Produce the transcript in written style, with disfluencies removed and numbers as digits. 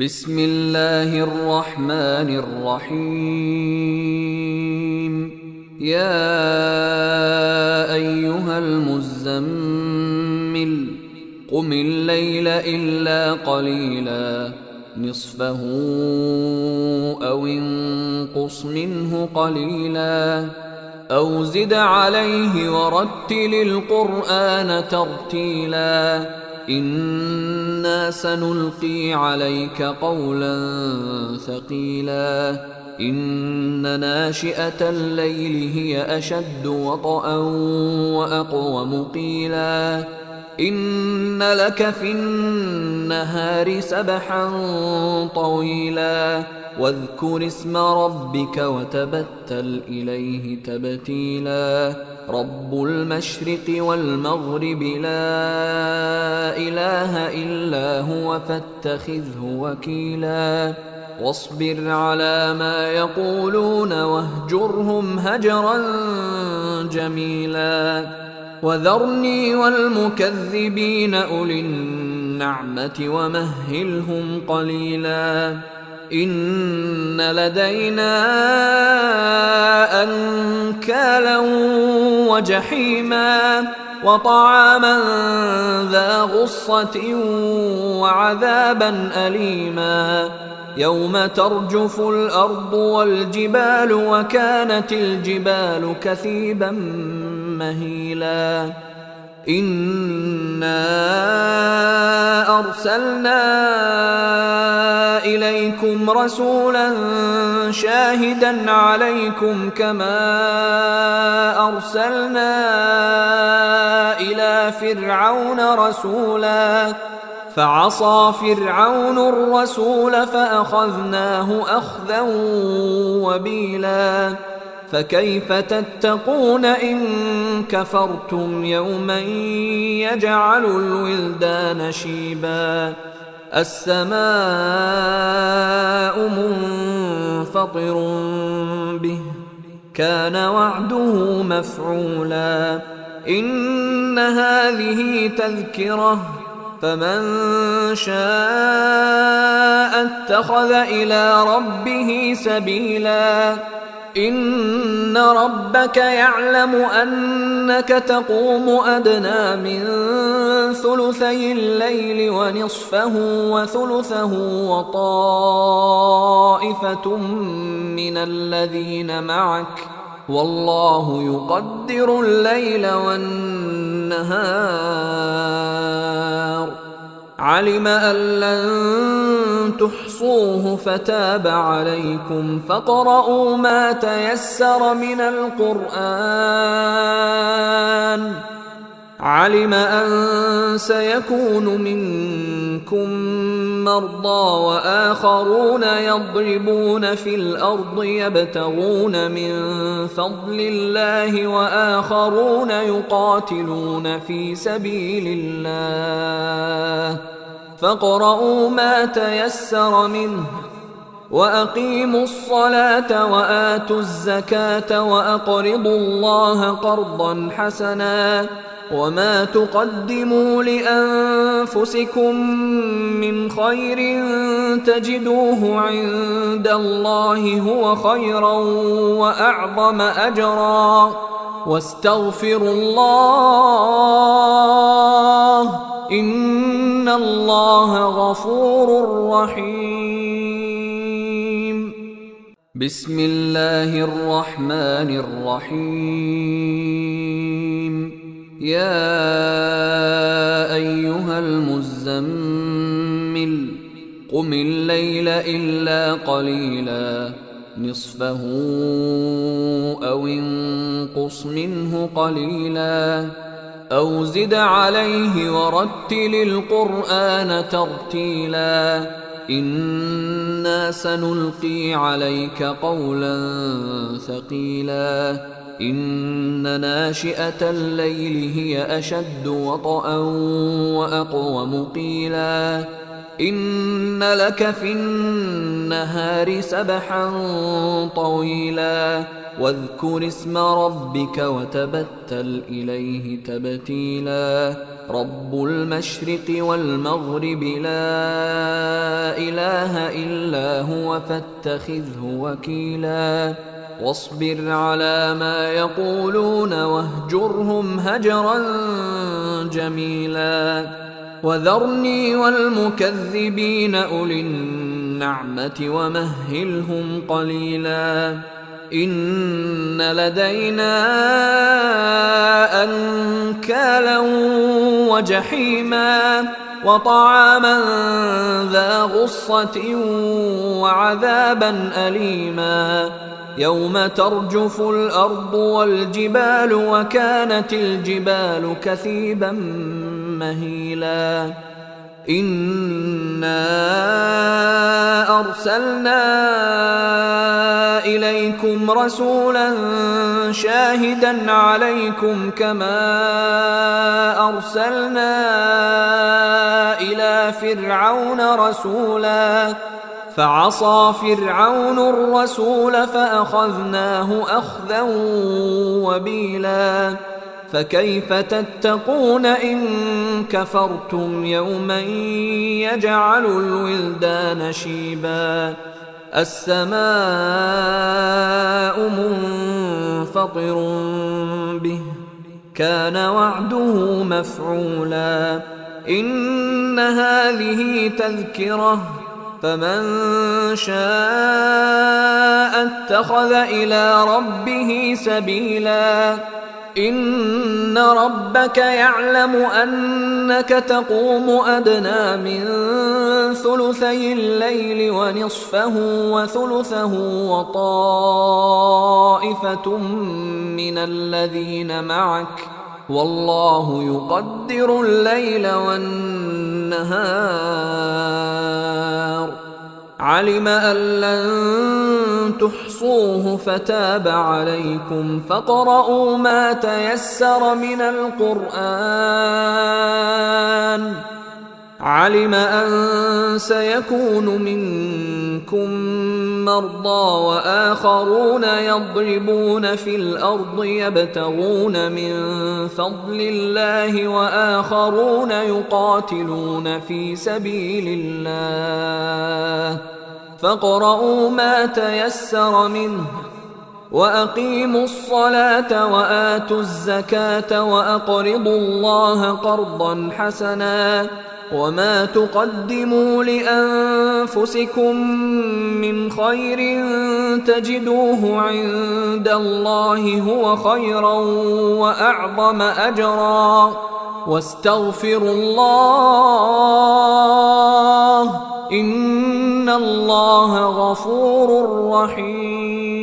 بسم الله الرحمن الرحيم. يا أيها المزمل قم الليل إلا قليلا نصفه أو انقص منه قليلا أو زد عليه ورتل القرآن ترتيلا إنا سنلقي عليك قولا ثقيلا إن ناشئة الليل هي أشد وطئا وأقوم قيلا إن لك في النهار سبحا طويلا واذكر اسم ربك وتبتل إليه تبتيلا رب المشرق والمغرب لا إله إلا هو فاتخذه وكيلا واصبر على ما يقولون واهجرهم هجرا جميلا وذرني والمكذبين أولي النعمة ومهلهم قليلا إن لدينا أنكالا وجحيما وطعاما ذا غصة وعذابا أليما يوم ترجف الأرض والجبال وكانت الجبال كثيبا مهيلا إنا أرسلنا إليكم رسولا شاهدا عليكم كما أرسلنا إلى فرعون رسولا فعصى فرعون الرسول فأخذناه أخذا وبيلا فكيف تتقون إن كفرتم يوما يجعل الولدان شيبا السماء منفطر به كان وعده مفعولا إن هذه تذكرة فمن شاء اتخذ إلى ربه سبيلا إن ربك يعلم أنك تقوم أدنى من ثلثي الليل ونصفه وثلثه وطائفة من الذين معك والله يقدر الليل والنهار علم أن لن تحصوه فتاب عليكم فاقرؤوا ما تيسر من القرآن علم أن سيكون منكم مرضى وآخرون يضربون في الأرض يبتغون من فضل الله وآخرون يقاتلون في سبيل الله فاقرؤوا ما تيسر منه وأقيموا الصلاة وآتوا الزكاة وأقرضوا الله قرضا حسنا وما تقدموا لأنفسكم من خير تجدوه عند الله هو خيرا وأعظم أجرا واستغفروا الله إن الله غفور رحيم. بسم الله الرحمن الرحيم. يا أيها المزمل قم الليل إلا قليلا نصفه أو انقص منه قليلا أو زد عليه ورتل القرآن ترتيلا إنا سنلقي عليك قولا ثقيلا إن ناشئة الليل هي أشد وطئا وأقوم قيلا إن لك في النهار سبحا طويلا واذكر اسم ربك وتبتل إليه تبتيلا رب المشرق والمغرب لا إله إلا هو فاتخذه وكيلا واصبر على ما يقولون واهجرهم هجرا جميلا وذرني والمكذبين أولي النعمة ومهلهم قليلا إن لدينا أنكالا وجحيما وطعاما ذا غصة وعذابا أليما يوم ترجف الأرض والجبال وكانت الجبال كثيبا مهيلا إنا أرسلنا إليكم رسولا شاهدا عليكم كما أرسلنا إلى فرعون رسولا فعصى فرعون الرسول فأخذناه أخذا وبيلا فكيف تتقون إن كفرتم يوما يجعل الولدان شيبا السماء منفطر به كان وعده مفعولا إن هذه تذكرة فمن شاء اتخذ إلى ربه سبيلا إن ربك يعلم أنك تقوم أدنى من ثلثي الليل ونصفه وثلثه وطائفة من الذين معك والله يقدر الليل والنهار علم أن لن تحصوه فتاب عليكم فاقرؤوا ما تيسر من القرآن علم أن سيكون منكم مرضى وآخرون يضربون في الأرض يبتغون من فضل الله وآخرون يقاتلون في سبيل الله فاقرؤوا ما تيسر منه وأقيموا الصلاة وآتوا الزكاة وأقرضوا الله قرضا حسنا وما تقدموا لأنفسكم من خير تجدوه عند الله هو خيرا وأعظم أجرا واستغفروا الله إن الله غفور رحيم